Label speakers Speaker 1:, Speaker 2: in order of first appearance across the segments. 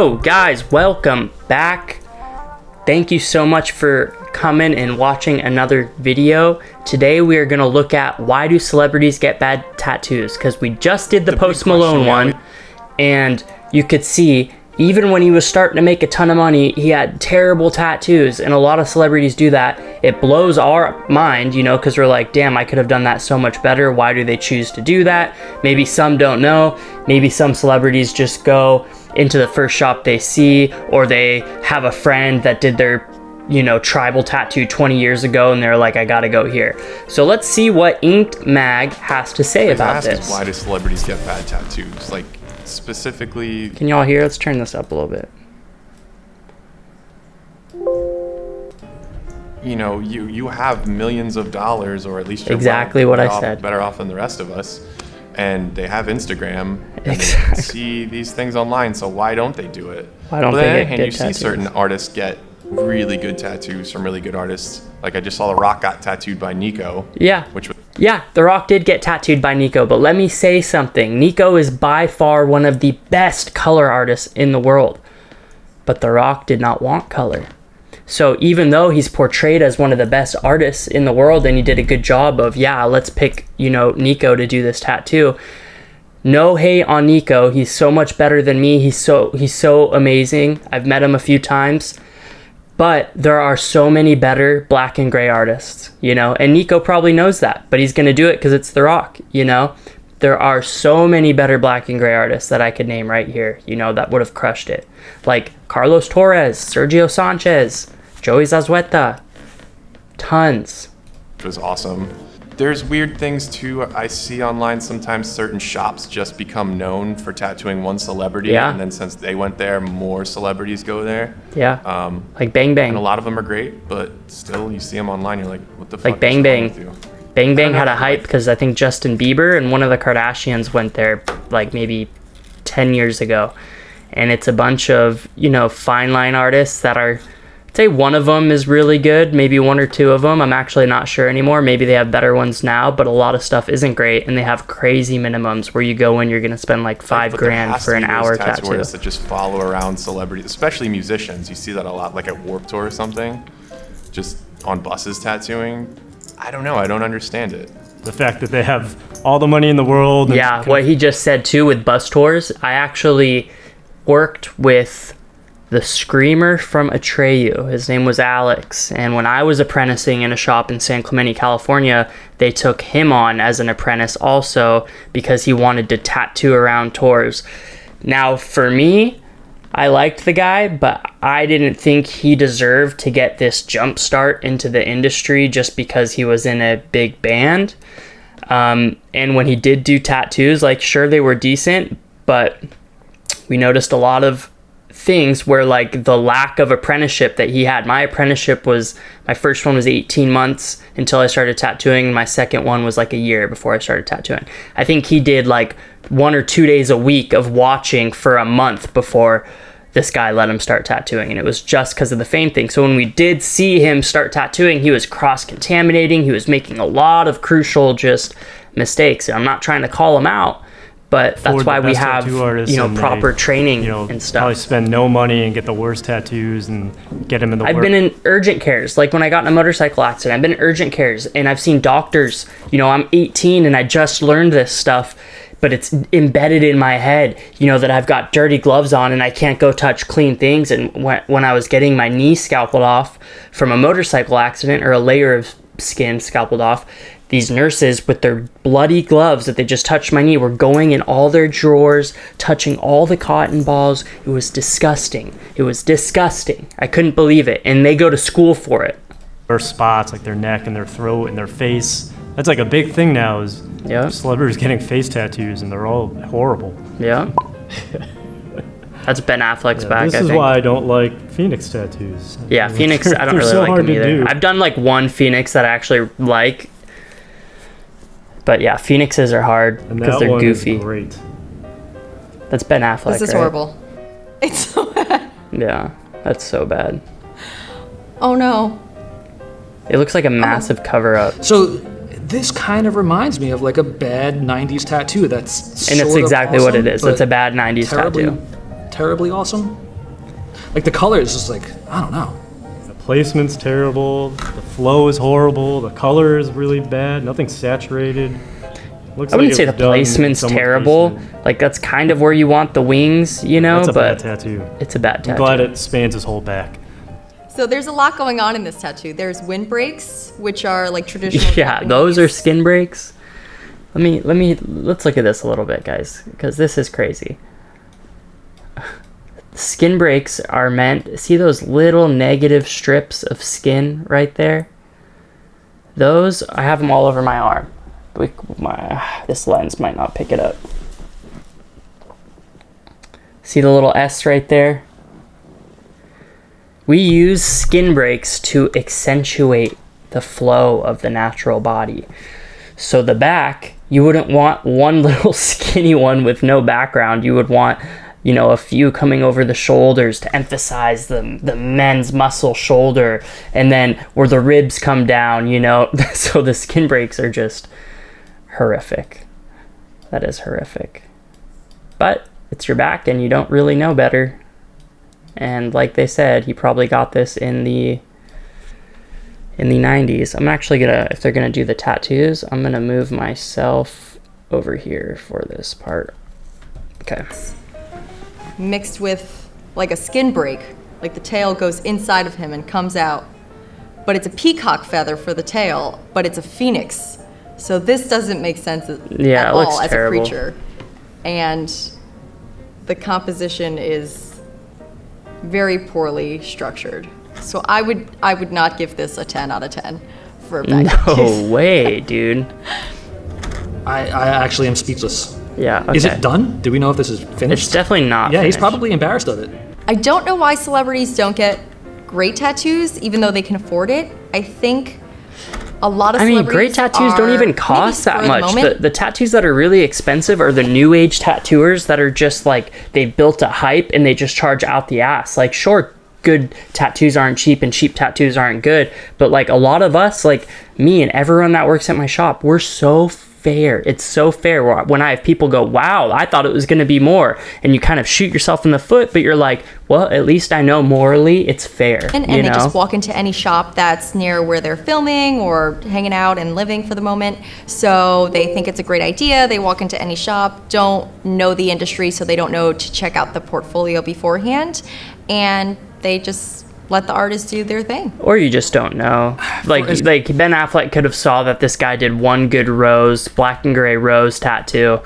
Speaker 1: Oh guys, welcome back. Thank you so much for coming and watching another video. Today we are going to look at why do celebrities get bad tattoos, because we just did the Post Malone one, and you could see even when he was starting to make a ton of money, he had terrible tattoos, and a lot of celebrities do that. It blows our mind, you know, because we're like, damn, I could have done that so much better. Why do they choose to do that? Maybe some don't know. Maybe some celebrities just go into the first shop they see, or they have a friend that did their, you know, tribal tattoo 20 years ago, and they're like, I gotta go here. So let's see what Inked Mag has to say about this.
Speaker 2: Why do celebrities get bad tattoos? Like, specifically...
Speaker 1: Can y'all hear? Let's turn this up a little bit.
Speaker 2: You know, you have millions of dollars, or at least you're
Speaker 1: exactly what I said.
Speaker 2: Better off than the rest of us. And they have Instagram, and
Speaker 1: exactly.
Speaker 2: They see these things online, so why don't they do it?
Speaker 1: Why don't they get good
Speaker 2: you
Speaker 1: tattoos?
Speaker 2: See certain artists get really good tattoos from really good artists. Like, I just saw The Rock got tattooed by Nico.
Speaker 1: Yeah.
Speaker 2: Which was...
Speaker 1: Yeah, The Rock did get tattooed by Nico, but let me say something. Nico is by far one of the best color artists in the world. But The Rock did not want color. So even though he's portrayed as one of the best artists in the world, and he did a good job of, yeah, let's pick, you know, Nico to do this tattoo. No hate on Nico. He's so much better than me. He's so amazing. I've met him a few times. But there are so many better black and gray artists, you know, and Nico probably knows that, but he's going to do it because it's The Rock, you know. There are so many better black and gray artists that I could name right here, you know, that would have crushed it. Like Carlos Torres, Sergio Sanchez, Joey Zazueta, tons.
Speaker 2: It was awesome. There's weird things too. I see online sometimes certain shops just become known for tattooing one celebrity,
Speaker 1: yeah.
Speaker 2: And then since they went there, more celebrities go there.
Speaker 1: Yeah. Like Bang Bang.
Speaker 2: And a lot of them are great, but still, you see them online, you're like, what the fuck?
Speaker 1: Like Bang Bang. Bang Bang had a hype because I think Justin Bieber and one of the Kardashians went there like maybe 10 years ago, and it's a bunch of, you know, fine line artists that are. I'd say one of them is really good, maybe one or two of them. I'm actually not sure anymore. Maybe they have better ones now, but a lot of stuff isn't great, and they have crazy minimums where you go in, you're going to spend like $5,000 for an hour tattoo.
Speaker 2: Artists that just follow around celebrities, especially musicians. You see that a lot, like at Warped Tour or something, just on buses tattooing. I don't know. I don't understand it.
Speaker 3: The fact that they have all the money in the world.
Speaker 1: Yeah, what he just said too with bus tours. I actually worked with the screamer from Atreyu. His name was Alex, and when I was apprenticing in a shop in San Clemente, California, they took him on as an apprentice also because he wanted to tattoo around tours. Now for me, I liked the guy, but I didn't think he deserved to get this jump start into the industry just because he was in a big band. And when he did do tattoos, like, sure, they were decent, but we noticed a lot of things where, like, the lack of apprenticeship that he had. My first one was 18 months until I started tattooing. My second one was like a year before I started tattooing. I think he did like 1 or 2 days a week of watching for a month before this guy let him start tattooing, and it was just because of the fame thing. So when we did see him start tattooing, he was cross-contaminating. He was making a lot of crucial just mistakes, and I'm not trying to call him out, but that's why we have, you know, proper training, you know, and stuff.
Speaker 3: Probably spend no money and get the worst tattoos and get them in the
Speaker 1: I've been in urgent cares. Like when I got in a motorcycle accident, I've been in urgent cares, and I've seen doctors. You know, I'm 18 and I just learned this stuff, but it's embedded in my head, you know, that I've got dirty gloves on and I can't go touch clean things. And when I was getting my knee scalpeled off from a motorcycle accident, or a layer of skin scalpeled off, these nurses with their bloody gloves that they just touched my knee were going in all their drawers, touching all the cotton balls. It was disgusting. It was disgusting. I couldn't believe it. And they go to school for it.
Speaker 3: Their spots, like their neck and their throat and their face. That's like a big thing now, is celebrities getting face tattoos, and they're all horrible.
Speaker 1: Yeah. That's Ben Affleck's back, I think.
Speaker 3: This is why I don't like Phoenix tattoos.
Speaker 1: Yeah, Phoenix, I don't really like them either. I've done like one Phoenix that I actually like. But yeah, Phoenixes are hard because they're goofy.
Speaker 3: Is great.
Speaker 1: That's Ben Affleck.
Speaker 4: This is horrible. It's so bad.
Speaker 1: Yeah, that's so bad.
Speaker 4: Oh no.
Speaker 1: It looks like a massive cover up.
Speaker 5: So this kind of reminds me of like a bad 90s tattoo. That's
Speaker 1: and it's exactly awesome, what it is. It's a bad 90s tattoo.
Speaker 5: Terribly awesome. Like the color is just like, I don't know.
Speaker 3: The placement's terrible. The flow is horrible. The color is really bad. Nothing's saturated. Looks
Speaker 1: I wouldn't
Speaker 3: like
Speaker 1: say
Speaker 3: it
Speaker 1: the
Speaker 3: was done in
Speaker 1: placement's
Speaker 3: someone's
Speaker 1: terrible.
Speaker 3: basement.
Speaker 1: Like that's kind of where you want the wings, you know,
Speaker 3: That's a
Speaker 1: but
Speaker 3: bad tattoo.
Speaker 1: it's a bad tattoo.
Speaker 3: I'm glad it spans his whole back.
Speaker 4: So there's a lot going on in this tattoo. There's windbreaks, which are like traditional.
Speaker 1: Yeah, those are skin breaks. Let's look at this a little bit, guys, because this is crazy. Skin breaks are meant, see those little negative strips of skin right there? Those, I have them all over my arm. This lens might not pick it up. See the little S right there? We use skin breaks to accentuate the flow of the natural body. So the back, you wouldn't want one little skinny one with no background. You would want, you know, a few coming over the shoulders to emphasize the men's muscle shoulder, and then where the ribs come down, you know. So the skin breaks are just horrific. That is horrific. But it's your back and you don't really know better. And like they said, he probably got this in the 90s. I'm actually gonna, if they're gonna do the tattoos, I'm gonna move myself over here for this part. Okay.
Speaker 4: Mixed with like a skin break, like the tail goes inside of him and comes out. But it's a peacock feather for the tail, but it's a phoenix. So this doesn't make sense at
Speaker 1: Yeah, it looks
Speaker 4: all as
Speaker 1: terrible.
Speaker 4: a creature. And the composition is very poorly structured. So I would not give this a 10 out of 10 for back tattoos.
Speaker 1: No way, dude.
Speaker 5: I actually am speechless.
Speaker 1: Yeah, okay.
Speaker 5: Is it done? Do we know if this is finished?
Speaker 1: It's definitely not
Speaker 5: Yeah, he's
Speaker 1: finished.
Speaker 5: probably embarrassed of it.
Speaker 4: I don't know why celebrities don't get great tattoos, even though they can afford it. I think a lot of
Speaker 1: I mean,
Speaker 4: celebrities
Speaker 1: great tattoos don't
Speaker 4: are
Speaker 1: even
Speaker 4: maybe
Speaker 1: cost
Speaker 4: spur
Speaker 1: that
Speaker 4: of the
Speaker 1: much.
Speaker 4: moment.
Speaker 1: The tattoos that are really expensive are the new age tattooers that are just like, they've built a hype and they just charge out the ass. Like, sure, good tattoos aren't cheap and cheap tattoos aren't good, but like a lot of us, like me and everyone that works at my shop, we're so fair. It's so fair. When I have people go, wow, I thought it was going to be more, and you kind of shoot yourself in the foot, but you're like, well, at least I know morally it's fair.
Speaker 4: And
Speaker 1: you
Speaker 4: they
Speaker 1: know?
Speaker 4: just walk into any shop that's near where they're filming or hanging out and living for the moment. So they think it's a great idea. They walk into any shop, don't know the industry, so they don't know to check out the portfolio beforehand. And they just let the artist do their thing.
Speaker 1: Or you just don't know. Like Ben Affleck could have saw that this guy did one good rose, black and gray rose tattoo,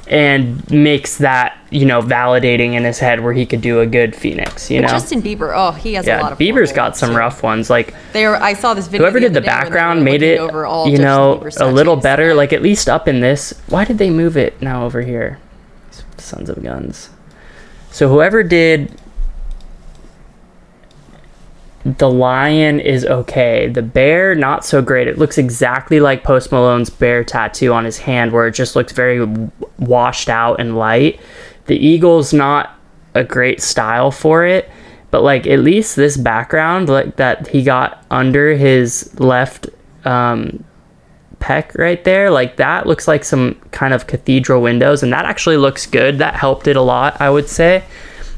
Speaker 1: and makes that, you know, validating in his head where he could do a good phoenix, you know?
Speaker 4: Justin Bieber, oh, he has a lot
Speaker 1: Yeah,
Speaker 4: of
Speaker 1: Bieber's
Speaker 4: horrible
Speaker 1: got
Speaker 4: ones,
Speaker 1: some
Speaker 4: too.
Speaker 1: rough ones. Like,
Speaker 4: I saw this video.
Speaker 1: whoever did the
Speaker 4: other day when they were
Speaker 1: background made
Speaker 4: looking
Speaker 1: it,
Speaker 4: over all
Speaker 1: you
Speaker 4: Justin
Speaker 1: know,
Speaker 4: Bieber's
Speaker 1: a little
Speaker 4: tattoos.
Speaker 1: better. Like, at least up in this. Why did they move it now over here? Sons of guns. So whoever did the lion is okay. The bear, not so great. It looks exactly like Post Malone's bear tattoo on his hand, where it just looks very washed out and light. The eagle's not a great style for it, but like at least this background, like that he got under his left pec right there, like that looks like some kind of cathedral windows, and that actually looks good. That helped it a lot, I would say.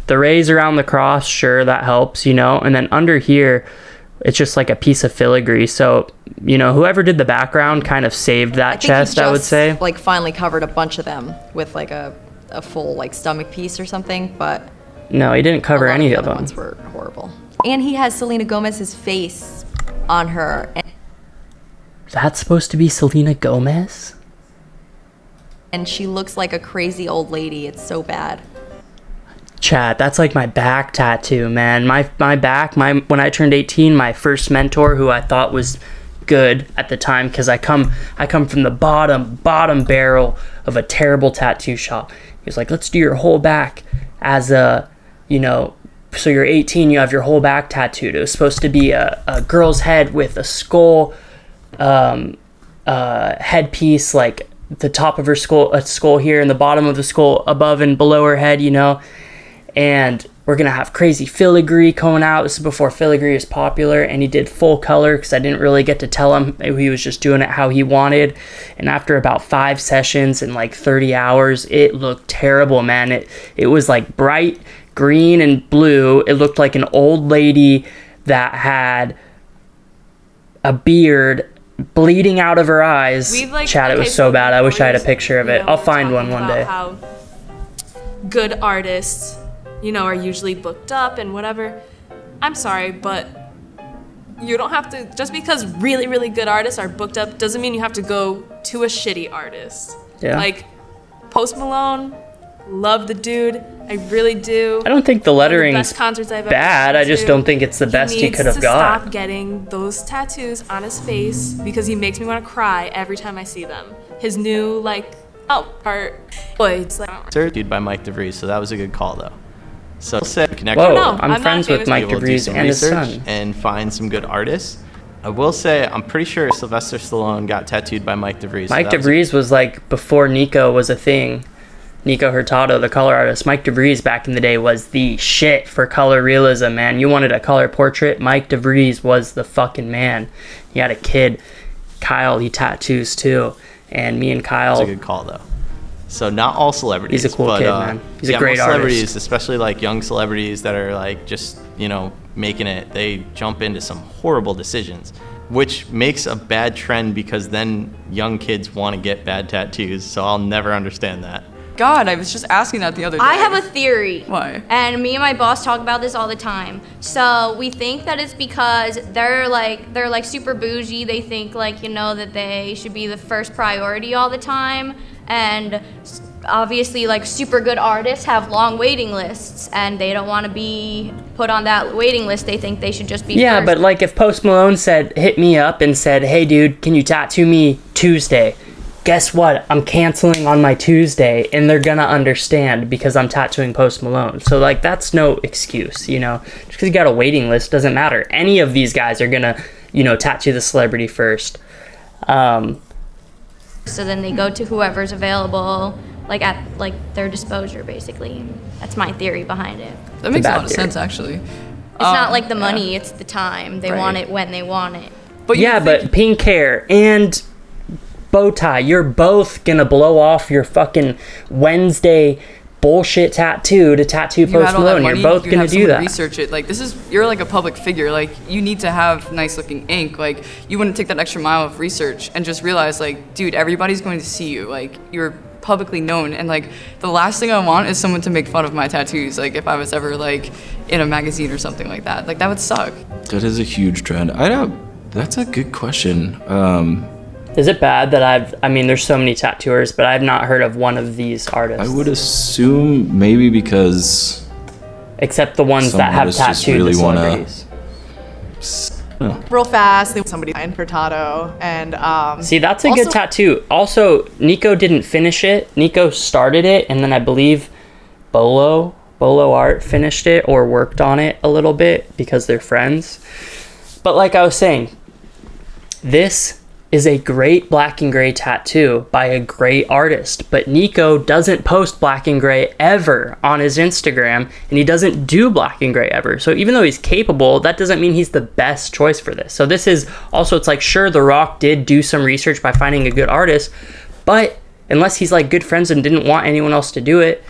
Speaker 1: The rays around the cross, sure, that helps, you know. And then under here, it's just like a piece of filigree. So, you know, whoever did the background kind of saved that chest, I would say.
Speaker 4: Like finally covered a bunch of them with like a full like stomach piece or something, but
Speaker 1: No, he didn't cover
Speaker 4: a lot
Speaker 1: any
Speaker 4: the
Speaker 1: of
Speaker 4: other
Speaker 1: them.
Speaker 4: ones were horrible. And he has Selena Gomez's face on her,
Speaker 1: That's supposed to be Selena Gomez?
Speaker 4: and she looks like a crazy old lady. It's so bad.
Speaker 1: Chat, that's like my back tattoo, man. My back, when I turned 18, my first mentor, who I thought was good at the time, because I come from the bottom barrel of a terrible tattoo shop. He was like, let's do your whole back as a, you know, so you're 18, you have your whole back tattooed. It was supposed to be a girl's head with a skull headpiece, like the top of her skull, a skull here, and the bottom of the skull above and below her head, you know. And we're gonna have crazy filigree coming out. This is before filigree was popular, and he did full color because I didn't really get to tell him. He was just doing it how he wanted. And after about 5 sessions and like 30 hours, it looked terrible, man. It was like bright green and blue. It looked like an old lady that had a beard bleeding out of her eyes. Chat, it was so bad. I wish I had a picture of it. I'll find one day.
Speaker 6: How good artists, are usually booked up and whatever. I'm sorry, but you don't have to, just because really, really good artists are booked up doesn't mean you have to go to a shitty artist.
Speaker 1: Yeah.
Speaker 6: Like, Post Malone, love the dude. I really do.
Speaker 1: I don't think the lettering's bad. I just don't think it's the best he could have got.
Speaker 6: Stop getting those tattoos on his face because he makes me want to cry every time I see them. His new, it's like...
Speaker 7: Dude by Mike DeVries, so that was a good call, though. So connect.
Speaker 1: Whoa,
Speaker 6: No,
Speaker 1: I'm friends with Mike DeVries and his son.
Speaker 7: And find some good artists. I will say, I'm pretty sure Sylvester Stallone got tattooed by Mike DeVries.
Speaker 1: Mike DeVries was like before Nico was a thing. Nico Hurtado, the color artist. Mike DeVries back in the day was the shit for color realism, man. You wanted a color portrait? Mike DeVries was the fucking man. He had a kid, Kyle, he tattoos too. And me and Kyle...
Speaker 7: That's a good call, though. So not all celebrities.
Speaker 1: He's a cool kid, man. He's a great
Speaker 7: most celebrities,
Speaker 1: artist.
Speaker 7: Especially like young celebrities that are like just, making it, they jump into some horrible decisions, which makes a bad trend because then young kids want to get bad tattoos. So I'll never understand that.
Speaker 8: God, I was just asking that the other day.
Speaker 9: I have a theory.
Speaker 8: Why?
Speaker 9: And me and my boss talk about this all the time. So we think that it's because they're like super bougie. They think that they should be the first priority all the time. And obviously super good artists have long waiting lists and they don't want to be put on that waiting list. They think they should just be
Speaker 1: Yeah,
Speaker 9: first.
Speaker 1: but if Post Malone hit me up and said, hey dude, can you tattoo me Tuesday? Guess what? I'm canceling on my Tuesday, and they're gonna understand because I'm tattooing Post Malone. So that's no excuse, Just because you got a waiting list doesn't matter. Any of these guys are gonna, tattoo the celebrity first.
Speaker 9: So then they go to whoever's available, at their disposal, basically. That's my theory behind it.
Speaker 8: That makes a lot of sense, actually.
Speaker 9: It's not the money; it's the time. They want it when they want it.
Speaker 8: But
Speaker 1: but pink hair and bow tie, you're both gonna blow off your fucking Wednesday bullshit tattoo to tattoo Post Malone. You're both gonna do that.
Speaker 8: Research it. You're a public figure. You need to have nice looking ink. You wouldn't take that extra mile of research and just realize, dude, everybody's going to see you. You're publicly known, and the last thing I want is someone to make fun of my tattoos. If I was ever in a magazine or something like that, that would suck.
Speaker 10: That is a huge trend. That's a good question.
Speaker 1: Is it bad that there's so many tattooers, but I've not heard of one of these artists?
Speaker 10: I would assume maybe because...
Speaker 1: Except the ones that have tattooed really the celebrities.
Speaker 11: Real fast, somebody in Hurtado, and...
Speaker 1: See, that's a good tattoo. Also, Nico didn't finish it. Nico started it, and then I believe Bolo Art finished it or worked on it a little bit because they're friends. But like I was saying, this is a great black and gray tattoo by a great artist, but Nico doesn't post black and gray ever on his Instagram, and he doesn't do black and gray ever. So even though he's capable, that doesn't mean he's the best choice for this. So this is also, it's sure, The Rock did do some research by finding a good artist, but unless he's good friends and didn't want anyone else to do it,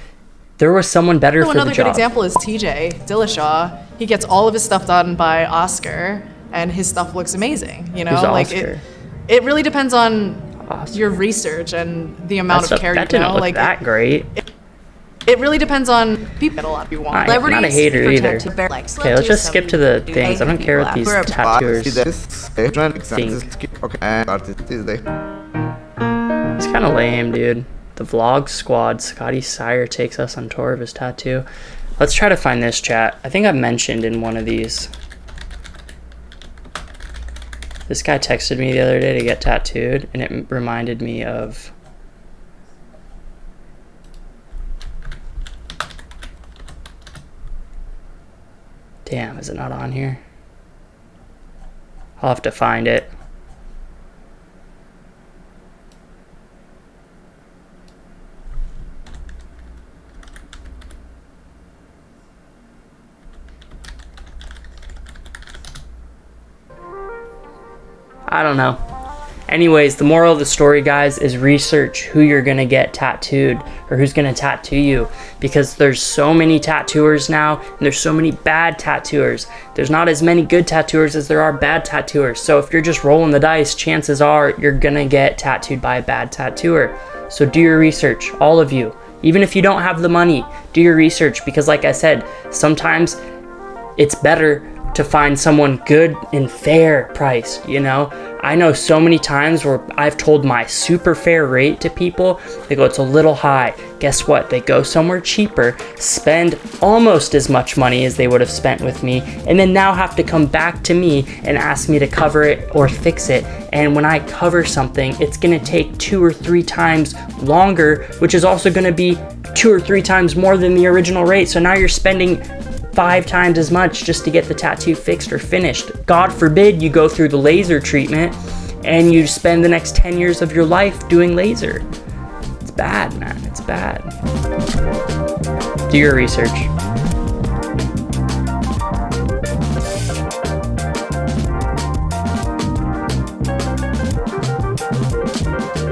Speaker 1: there was someone better for the job.
Speaker 11: Another good example is TJ Dillashaw. He gets all of his stuff done by Oscar, and his stuff looks amazing.
Speaker 1: Who's Oscar?
Speaker 11: It really depends on your research and the amount of care you know.
Speaker 1: That didn't look that great.
Speaker 11: It really depends on people that a lot of people want.
Speaker 1: I'm not a hater either. Okay, let's just skip to the things. I don't care what these tattooers think. It's kind of lame, dude. The vlog squad, Scotty Sire takes us on tour of his tattoo. Let's try to find this, chat. I think I've mentioned in one of these. This guy texted me the other day to get tattooed, and it reminded me of... Damn, is it not on here? I'll have to find it. I don't know. Anyways, the moral of the story, guys, is research who you're gonna get tattooed or who's gonna tattoo you, because there's so many tattooers now and there's so many bad tattooers. There's not as many good tattooers as there are bad tattooers. So if you're just rolling the dice, chances are you're gonna get tattooed by a bad tattooer. So do your research, all of you. Even if you don't have the money, do your research, because like I said, sometimes it's better to find someone good and fair price, you know? I know so many times where I've told my super fair rate to people, they go, it's a little high. Guess what? They go somewhere cheaper, spend almost as much money as they would have spent with me, and then now have to come back to me and ask me to cover it or fix it. And when I cover something, it's gonna take 2 or 3 times longer, which is also gonna be 2 or 3 times more than the original rate. So now you're spending 5 times as much just to get the tattoo fixed or finished. God forbid you go through the laser treatment and you spend the next 10 years of your life doing laser. It's bad, man. It's bad. Do your research.